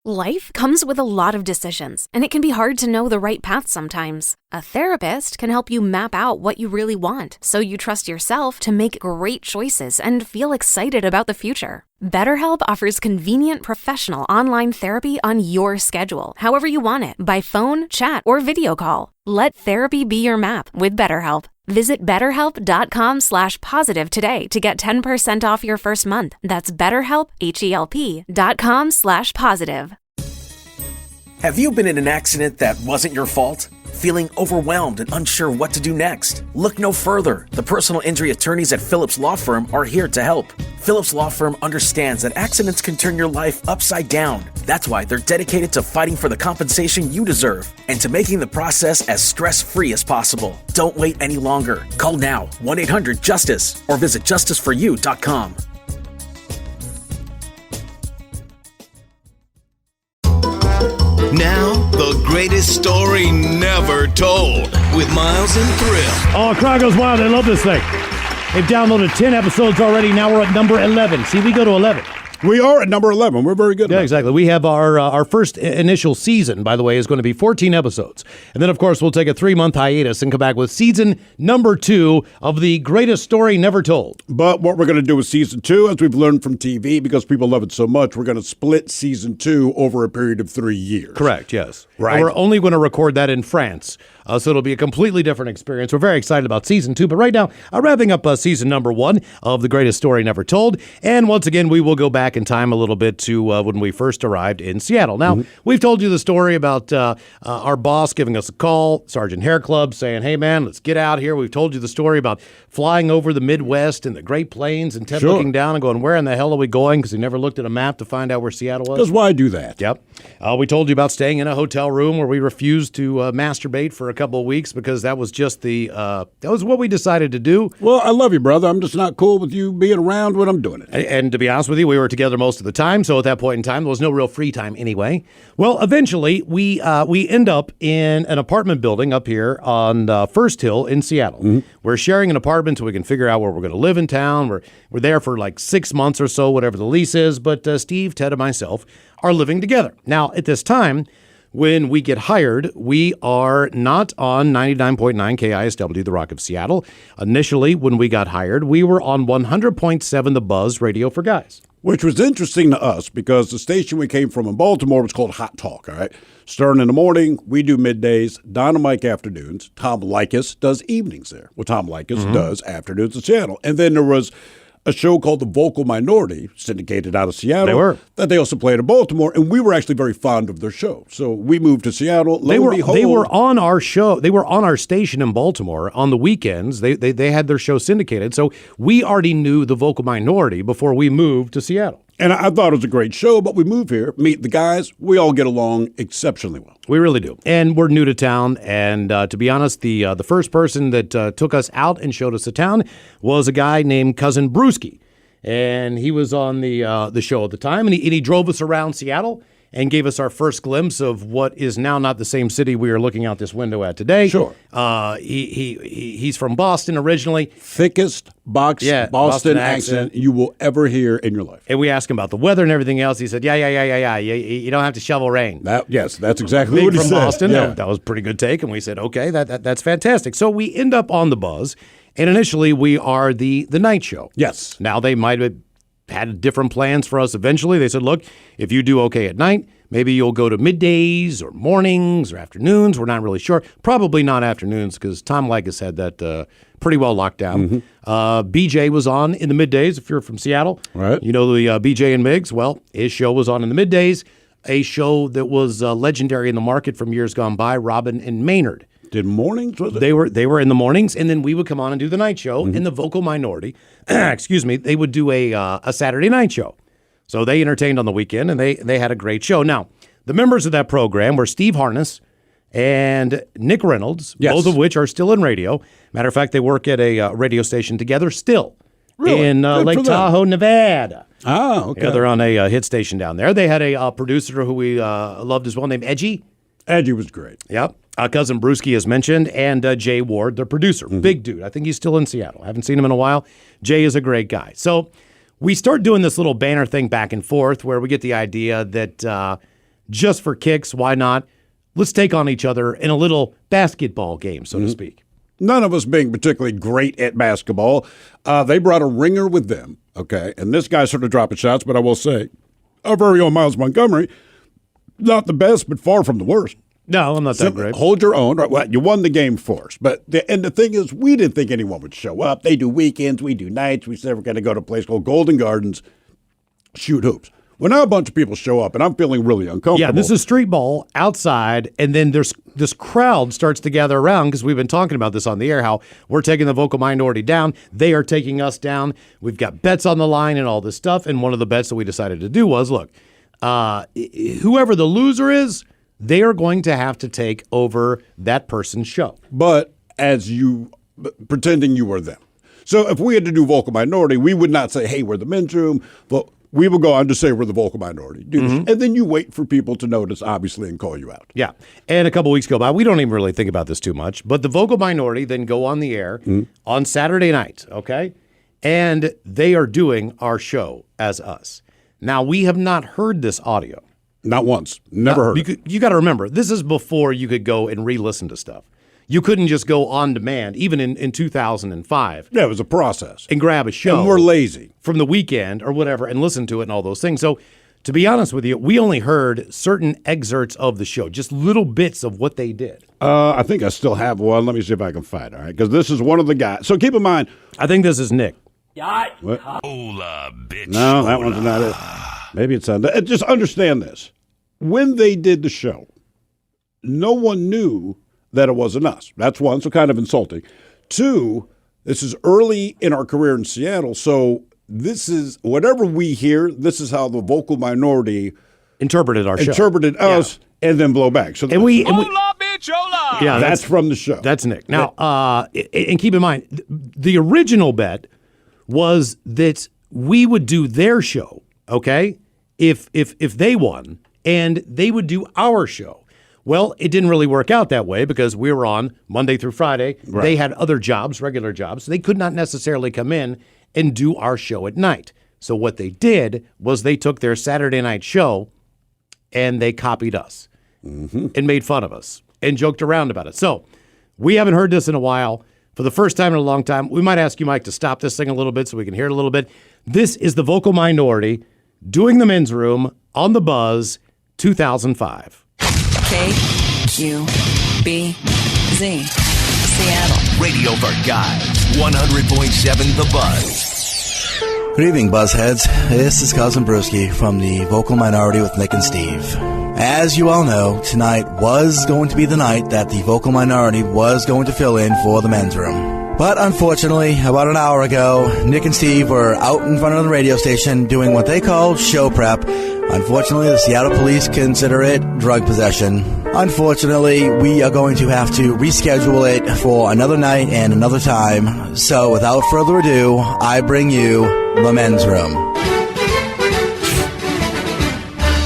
Life comes with a lot of decisions, and it can be hard to know the right path sometimes. A therapist can help you map out what you really want, so you trust yourself to make great choices and feel excited about the future. BetterHelp offers convenient professional online therapy on your schedule, however you want it, by phone, chat, or video call. Let therapy be your map with BetterHelp. Visit BetterHelp.com/positive today to get 10% off your first month. That's BetterHelp, HELP.com/positive. Have you been in an accident that wasn't your fault? Feeling overwhelmed and unsure what to do next? Look no further. The personal injury attorneys at Phillips Law Firm are here to help. Phillips Law Firm understands that accidents can turn your life upside down. That's why they're dedicated to fighting for the compensation you deserve and to making the process as stress-free as possible. Don't wait any longer. Call now, 1-800-JUSTICE, or visit justiceforyou.com. Now, the greatest story never told with Miles and Thrill. Oh, crowd goes wild. I love this thing. They've downloaded 10 episodes already. Now we're at number 11. See, we go to 11. We are at number 11. We're very good. Yeah, exactly. We have our first initial season, by the way, is going to be 14 episodes. And then, of course, we'll take a 3-month hiatus and come back with season number 2 of the greatest story never told. But what we're going to do with season 2, as we've learned from TV, because people love it so much, we're going to split season 2 over a period of 3 years. Correct, yes. Right. And we're only going to record that in France. So it'll be a completely different experience. We're very excited about season 2. But right now, wrapping up season number 1 of The Greatest Story Never Told. And once again, we will go back in time a little bit to when we first arrived in Seattle. Now, we've told you the story about our boss giving us a call, Sergeant Hair Club, saying, hey, man, let's get out here. We've told you the story about flying over the Midwest and the Great Plains and Ted looking down and going, where in the hell are we going? Because he never looked at a map to find out where Seattle was. Because why do that? Yep. We told you about staying in a hotel room where we refused to masturbate for a couple of weeks because that was just that was what we decided to do. Well, I love you, brother. I'm just not cool with you being around when I'm doing it. And to be honest with you, we were together most of the time. So at that point in time, there was no real free time anyway. Well, eventually, we end up in an apartment building up here on First Hill in Seattle. We're sharing an apartment so we can figure out where we're going to live in town. We're there for like 6 months or so, whatever the lease is. But Steve, Ted, and myself are living together. Now, at this time, when we get hired, we are not on 99.9 KISW, the Rock of Seattle. Initially, when we got hired, we were on 100.7 The Buzz Radio for Guys. Which was interesting to us because the station we came from in Baltimore was called Hot Talk, all right? Starting in the morning, we do middays, Don and Mike afternoons. Tom Likas does evenings there. Well, Tom Likas does afternoons in Seattle. And then there was a show called The Vocal Minority, syndicated out of Seattle. That they also played in Baltimore, and we were actually very fond of their show. So we moved to Seattle. They were on our show. They were on our station in Baltimore on the weekends. They had their show syndicated. So we already knew The Vocal Minority before we moved to Seattle. And I thought it was a great show, but we moved here, meet the guys. We all get along exceptionally well. We really do. And we're new to town. And to be honest, the first person that took us out and showed us the town was a guy named Cousin Brewski. And he was on the show at the time. And he drove us around Seattle and gave us our first glimpse of what is now not the same city we are looking out this window at today. Sure. He's from Boston originally. Thickest Boston accent you will ever hear in your life. And we asked him about the weather and everything else. He said, yeah. You don't have to shovel rain. Yes, that's exactly what he said. From Boston. Yeah. That was a pretty good take. And we said, okay, that's fantastic. So we end up on The Buzz. And initially, we are the night show. Yes. Now, they might have had different plans for us eventually. They said, look, if you do okay at night, maybe you'll go to middays or mornings or afternoons. We're not really sure. Probably not afternoons because Tom Likas had that pretty well locked down. BJ was on in the middays if you're from Seattle. Right. You know the BJ and Miggs? Well, his show was on in the middays, a show that was legendary in the market from years gone by, Robin and Maynard. Did mornings, was it? They were in the mornings, and then we would come on and do the night show. In The Vocal Minority, they would do a Saturday night show. So they entertained on the weekend, and they had a great show. Now, the members of that program were Steve Harness and Nick Reynolds, both of which are still in radio. Matter of fact, they work at a radio station together still in Lake Tahoe, Nevada. Oh, okay. Yeah, they're on a hit station down there. They had a producer who we loved as well named Edgy. Edgy was great. Yep. Cousin Brewski, as mentioned, and Jay Ward, the producer. Big dude. I think he's still in Seattle. I haven't seen him in a while. Jay is a great guy. So we start doing this little banner thing back and forth where we get the idea that just for kicks, why not? Let's take on each other in a little basketball game, so to speak. None of us being particularly great at basketball. They brought a ringer with them, okay? And this guy sort of dropping shots, but I will say, our very own Miles Montgomery, not the best, but far from the worst. No, I'm not that great. Hold your own. Right? Well, you won the game for us. But the thing is, we didn't think anyone would show up. They do weekends. We do nights. We said we're going to go to a place called Golden Gardens, shoot hoops. Well, now a bunch of people show up, and I'm feeling really uncomfortable. Yeah, this is street ball outside, and then there's this crowd starts to gather around because we've been talking about this on the air, how we're taking the vocal minority down. They are taking us down. We've got bets on the line and all this stuff. And one of the bets that we decided to do was, look, whoever the loser is, they are going to have to take over that person's show. But pretending you were them. So if we had to do vocal minority, we would not say, hey, we're the men's room, but we will go on to say we're the vocal minority. And then you wait for people to notice, obviously, and call you out. Yeah. And a couple weeks go by. We don't even really think about this too much. But the vocal minority then go on the air on Saturday night, okay? And they are doing our show as us. Now, we have not heard this audio. Not once. Never heard it. You got to remember, this is before you could go and re-listen to stuff. You couldn't just go on demand, even in 2005. Yeah, it was a process. And grab a show. And we're lazy. From the weekend or whatever and listen to it and all those things. So, to be honest with you, we only heard certain excerpts of the show, just little bits of what they did. I think I still have one. Let me see if I can find it, all right? Because this is one of the guys. So keep in mind. I think this is Nick. What? Hola, bitch. No, that one's not it. Maybe it's not. Just understand this. When they did the show, no one knew that it wasn't us. That's one, so kind of insulting. Two, this is early in our career in Seattle, so this is, whatever we hear, this is how the vocal minority interpreted our show. Interpreted us, and then blow back. So Hola, bitch, hola. Yeah, that's from the show. That's Nick. Now, and keep in mind, the original bet was that we would do their show, okay, if they won, and they would do our show. Well, it didn't really work out that way because we were on Monday through Friday. Right. They had other jobs, regular jobs. So they could not necessarily come in and do our show at night. So what they did was they took their Saturday night show and they copied us and made fun of us and joked around about it. So we haven't heard this in a while. For the first time in a long time, we might ask you, Mike, to stop this thing a little bit so we can hear it a little bit. This is the vocal minority doing the men's room on the Buzz 2005. KQBZ, Seattle. Radio for Guys, 100.7 The Buzz. Good evening, Buzzheads. This is Cousin Brewski from the Vocal Minority with Nick and Steve. As you all know, tonight was going to be the night that the Vocal Minority was going to fill in for the men's room. But unfortunately, about an hour ago, Nick and Steve were out in front of the radio station doing what they call show prep. Unfortunately, the Seattle police consider it drug possession. Unfortunately, we are going to have to reschedule it for another night and another time. So without further ado, I bring you the men's room.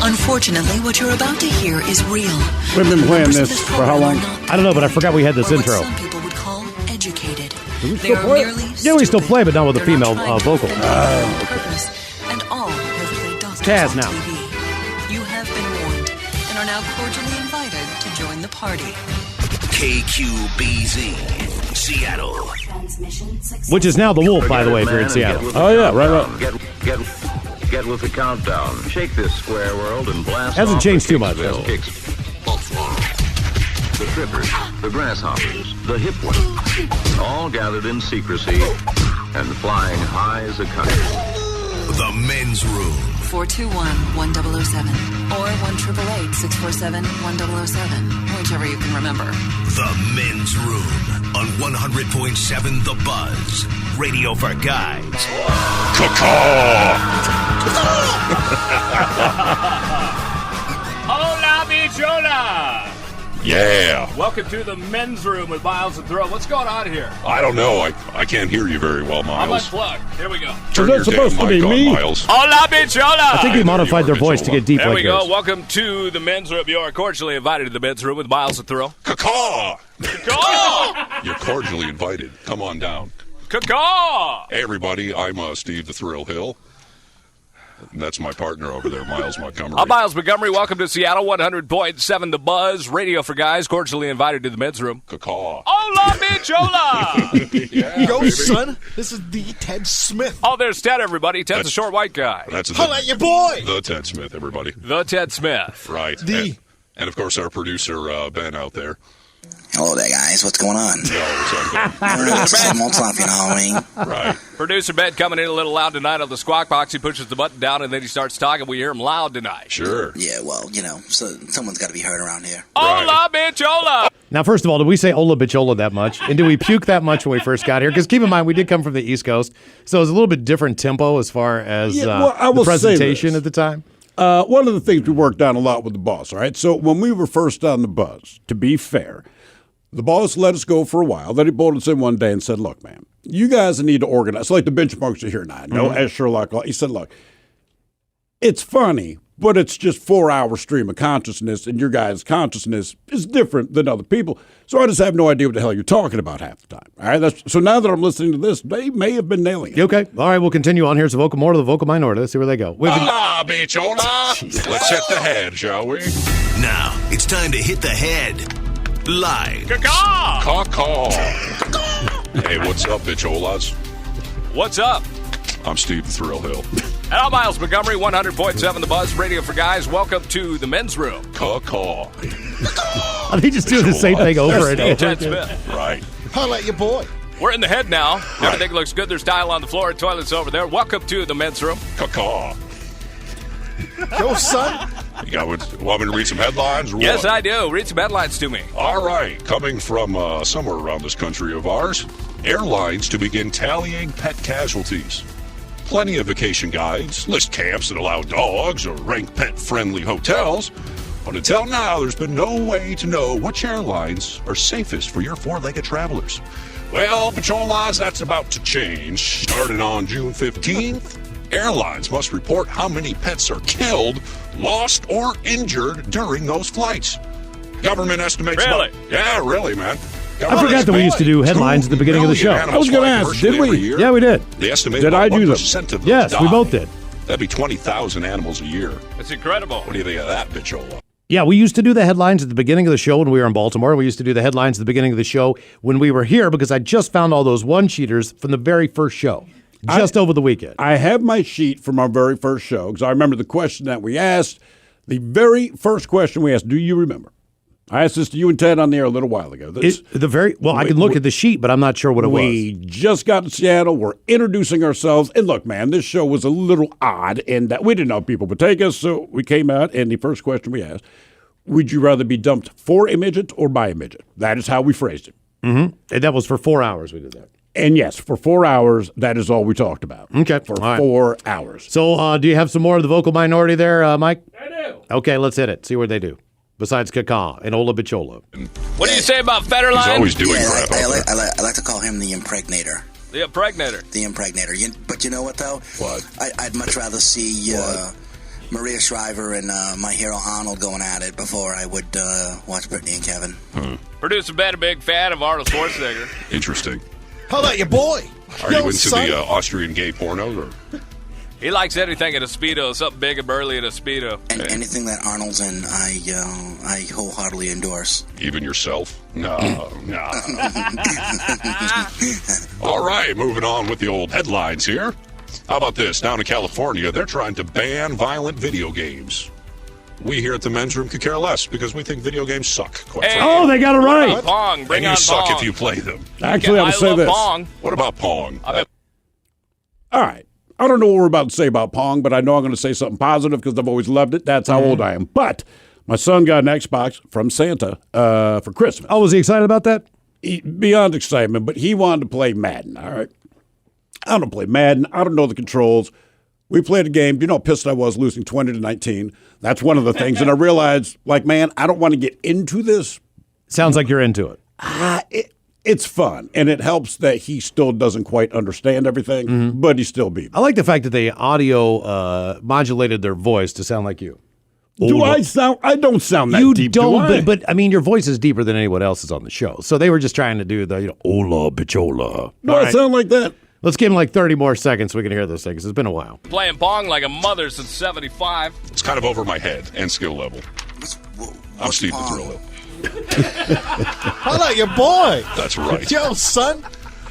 Unfortunately, what you're about to hear is real. We've been playing this for how long? I don't know, but I forgot we had this intro. Some people would call educated. Do we still play it? Yeah, we still play, but not with a female vocal. And all have played Doctors Taz on now. TV. You have been warned and are now cordially invited to join the party. KQBZ, Seattle. Which is now the Wolf, by the way, if you're in Seattle. Oh, yeah, right. Get with the countdown. Shake this square world and blast. Hasn't off changed the too much, has Kicksville it? Kicks. The trippers, the grasshoppers, the hip ones, all gathered in secrecy and flying high as a kite. The Men's Room. 421-1007 or 1-888-647-1007, whichever you can remember. The Men's Room on 100.7 The Buzz. Radio for Guys. Hola, bichola! Yeah. Welcome to the men's room with Miles and Throw. What's going on here? I don't know. I can't hear you very well, I'm Miles. unplugged. Here we go. Turn Is that your supposed damn to be mic on, me? Miles. Hola, bichola! I think he modified their voice to get deep There like we go. yours. Welcome to the men's room. You are cordially invited to the men's room with Miles and Throw. Caw-caw! Caw! You're cordially invited. Come on down. Caw! Hey, everybody. I'm Steve the Thrill Hill. And that's my partner over there, Miles Montgomery. I'm Miles Montgomery. Welcome to Seattle, 100.7 The Buzz. Radio for Guys, cordially invited to the men's room. Caw. Hola, bitch, hola! Yeah, Go, baby. son. This is the Ted Smith. Oh, there's Ted, everybody. Ted's a short white guy. That's Holla at your boy. The Ted Smith, everybody. The Ted Smith. Right. And of course, our producer, Ben, out there. Hello there, guys. What's going on? Same old stuff, you know what I mean? Right. Producer Ben coming in a little loud tonight on the squawk box. He pushes the button down, and then he starts talking. We hear him loud tonight. Sure. Yeah, well, you know, so someone's got to be heard around here. Hola, bitch, hola! Now, first of all, did we say Ola Bichola that much? And did we puke that much when we first got here? Because keep in mind, we did come from the East Coast, so it was a little bit different tempo as far as the presentation at the time. One of the things we worked on a lot with the boss, all right? So when we were first on the Buzz, to be fair, the boss let us go for a while. Then he pulled us in one day and said, look, man, you guys need to organize. So like the benchmarks are here now. No, as Sherlock, he said, look, it's funny, but it's just 4-hour stream of consciousness, and your guys' consciousness is different than other people. So I just have no idea what the hell you're talking about half the time. All right. So now that I'm listening to this, they may have been nailing it. Okay. All right. We'll continue on. Here's the vocal more to the vocal minority. Let's see where they go. Bitch, hola. Let's hit the head, shall we? Now, it's time to hit the head. Live. Caw. Hey, what's up, bitch, holas? What's up? I'm Steve the Thrill Hill. And I'm Miles Montgomery, 100.7 The Buzz, Radio for Guys. Welcome to the men's room. Caw. Are they just doing the same thing over and over? Ted Smith. Right. Holla at your boy. We're in the head now. Everything looks good. There's tile on the floor. Toilets over there. Welcome to the men's room. Caw. Go, son. You want me to read some headlines? Or Yes, what? I do. Read some headlines to me. All right. Coming from somewhere around this country of ours, airlines to begin tallying pet casualties. Plenty of vacation guides list camps that allow dogs or rank pet-friendly hotels. But until now, there's been no way to know which airlines are safest for your four-legged travelers. Well, Patrolas, that's about to change. Starting on June 15th, airlines must report how many pets are killed, lost, or injured during those flights. Government estimates... Really? Yeah, really, man. I forgot that we used to do headlines at the beginning of the show. I was going to ask, did we? Yeah, we did. They estimate Did I do them? % of those Yes, we die. both did. That'd be 20,000 animals a year. It's incredible. What do you think of that, Bitchola? Yeah, we used to do the headlines at the beginning of the show when we were in Baltimore. We used to do the headlines at the beginning of the show when we were here because I just found all those one-sheeters from the very first show, just over the weekend. I have my sheet from our very first show because I remember the question that we asked. The very first question we asked, do you remember? I asked this to you and Ted on the air a little while ago. I can look at the sheet, but I'm not sure what it was. We just got to Seattle. We're introducing ourselves. And look, man, this show was a little odd in that we didn't know people would take us. So we came out, and the first question we asked, would you rather be dumped for a midget or by a midget? That is how we phrased it. Mm-hmm. And that was for 4 hours we did that. And yes, for 4 hours, that is all we talked about. Okay. For 4 hours. So do you have some more of the vocal minority there, Mike? I do. Okay, let's hit it. See what they do. Besides Caca and Ola Bichola. What do you say about Federline? He's always doing Yeah, crap out there. I like to call him the impregnator. The impregnator. The impregnator. But you know what, though? What? I'd much rather see Maria Shriver and my hero Arnold going at it before I would watch Brittany and Kevin. Producer Ben, a big fan of Arnold Schwarzenegger. Interesting. Holla at your boy. Are you into the Austrian gay pornos? Or? He likes anything in a Speedo, something big and burly in a Speedo. And anything that Arnold's in, I wholeheartedly endorse. Even yourself? No. All right, moving on with the old headlines here. How about this? Down in California, they're trying to ban violent video games. We here at the men's room could care less because we think video games suck. Quite frankly. Oh, they got it right. Pong, bring and you on suck Pong. if you play them. Actually, I'll say love this. Pong. What about Pong? All right. I don't know what we're about to say about Pong, but I know I'm going to say something positive because I've always loved it. That's how old I am. But my son got an Xbox from Santa for Christmas. Oh, was he excited about that? Beyond excitement, but he wanted to play Madden, all right? I don't play Madden. I don't know the controls. We played a game. Do you know how pissed I was losing 20-19? That's one of the things. And I realized, like, man, I don't want to get into this. Sounds like you're into it. It's fun, and it helps that he still doesn't quite understand everything, but he still beat me. I like the fact that they audio modulated their voice to sound like you. Do I sound? I don't sound that you deep. don't, do I? but I mean, your voice is deeper than anyone else's on the show. So they were just trying to do the, Ola Bichola. No, I sound like that. Let's give him like 30 more seconds so we can hear this thing, because it's been a while. Playing Pong like a mother since 75. It's kind of over my head and skill level. I'm Steve the Thrill. Holla at your boy. That's right. Yo, son.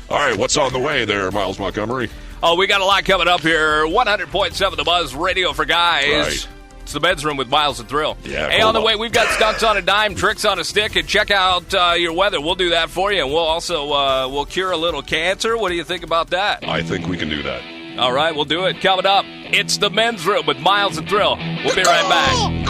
All right, what's on the way there, Miles Montgomery? Oh, we got a lot coming up here. 100.7 The Buzz, Radio for Guys. Right. It's the Men's Room with Miles and Thrill. Yeah, hey, on the way, we've got stunts on a dime, tricks on a stick, and check out your weather. We'll do that for you, and we'll also we'll cure a little cancer. What do you think about that? I think we can do that. All right, we'll do it. Coming up, it's the Men's Room with Miles and Thrill. We'll be right back.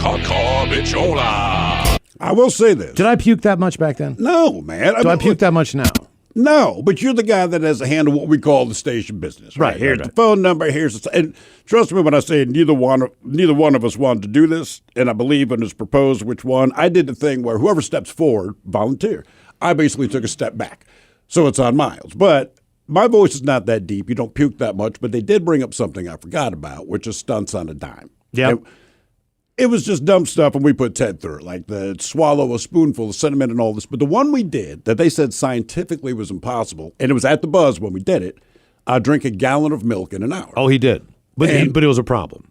Bichola. I will say this. Did I puke that much back then? No, man. Do I puke that much now? No, but you're the guy that has a hand of what we call the station business. Right. Here's the phone number. Here's the, and trust me when I say neither one of us wanted to do this, and I believe when it's proposed which one. I did the thing where whoever steps forward, volunteer. I basically took a step back, so it's on Miles. But my voice is not that deep. You don't puke that much. But they did bring up something I forgot about, which is stunts on a dime. Yeah. It was just dumb stuff, and we put Ted through it, like the swallow a spoonful of cinnamon and all this. But the one we did that they said scientifically was impossible, and it was at the Buzz when we did it, drink a gallon of milk in an hour. Oh, he did. But it was a problem.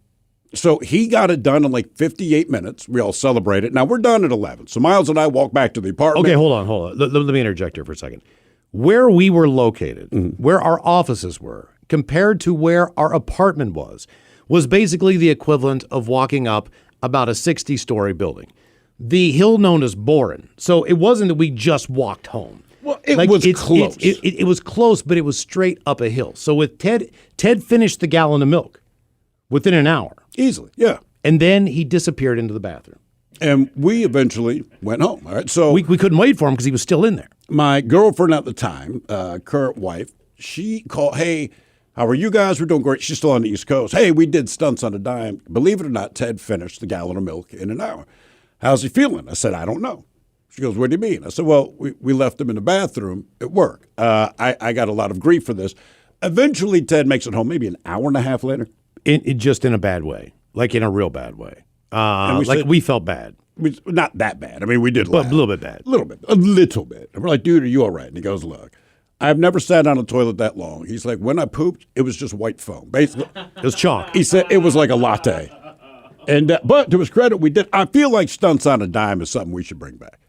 So he got it done in like 58 minutes. We all celebrated. Now, we're done at 11. So Miles and I walk back to the apartment. Okay, hold on. Let me interject here for a second. Where we were located, where our offices were, compared to where our apartment was basically the equivalent of walking up about a 60-story building. The hill known as Boren. So it wasn't that we just walked home. Well, it was close. It was close, but it was straight up a hill. So with Ted finished the gallon of milk within an hour. Easily, yeah. And then he disappeared into the bathroom. And we eventually went home. All right, so we couldn't wait for him because he was still in there. My girlfriend at the time, current wife, she called, hey, how are you guys? We're doing great. She's still on the East Coast. Hey, we did stunts on a dime. Believe it or not, Ted finished the gallon of milk in an hour. How's he feeling? I said, I don't know. She goes, what do you mean? I said, well, we left him in the bathroom at work. I got a lot of grief for this. Eventually, Ted makes it home maybe an hour and a half later. Just in a bad way, like in a real bad way. We felt bad. Not that bad. I mean, we did laugh. A little bit bad. A little bit. And we're like, dude, are you all right? And he goes, look, I've never sat on a toilet that long. He's like, when I pooped, it was just white foam. Basically, it was chalk. He said it was like a latte. And but to his credit, we did. I feel like stunts on a dime is something we should bring back.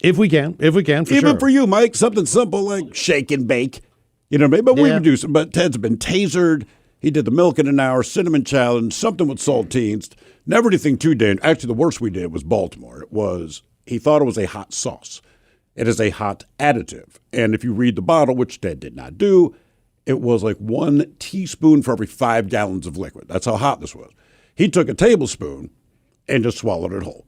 If we can, for Even sure. for you, Mike, something simple like shake and bake. You know what I mean? But we would do some. But Ted's been tasered. He did the milk in an hour, cinnamon challenge, something with saltines. Never anything too dangerous. Actually, the worst we did was Baltimore. He thought it was a hot sauce. It is a hot additive. And if you read the bottle, which Ted did not do, it was like 1 teaspoon for every 5 gallons of liquid. That's how hot this was. He took a tablespoon and just swallowed it whole.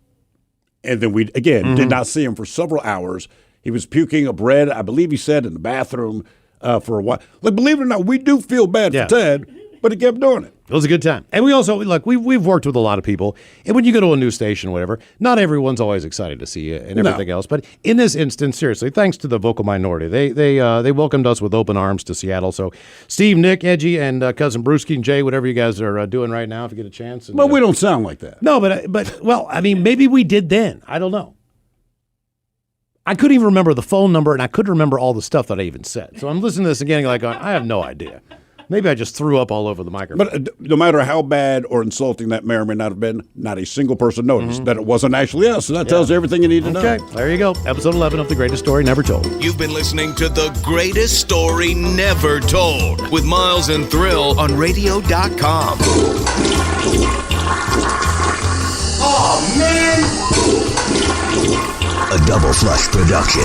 And then we, again, did not see him for several hours. He was puking up red, I believe he said, in the bathroom for a while. Like, believe it or not, we do feel bad for Ted, but he kept doing it. It was a good time. And we also, we've worked with a lot of people. And when you go to a new station or whatever, not everyone's always excited to see you and everything else. But in this instance, seriously, thanks to the vocal minority. They welcomed us with open arms to Seattle. So Steve, Nick, Edgy, and Cousin Brewski and Jay, whatever you guys are doing right now, if you get a chance. And, but we don't sound like that. No, but I mean, maybe we did then. I don't know. I couldn't even remember the phone number, and I couldn't remember all the stuff that I even said. So I'm listening to this again, I have no idea. Maybe I just threw up all over the microphone. But no matter how bad or insulting that may or may not have been, not a single person noticed that it wasn't actually us. So that tells you everything you need to know. Okay, there you go. Episode 11 of The Greatest Story Never Told. You've been listening to The Greatest Story Never Told with Miles and Thrill on radio.com. Oh, man! A Double Flush production.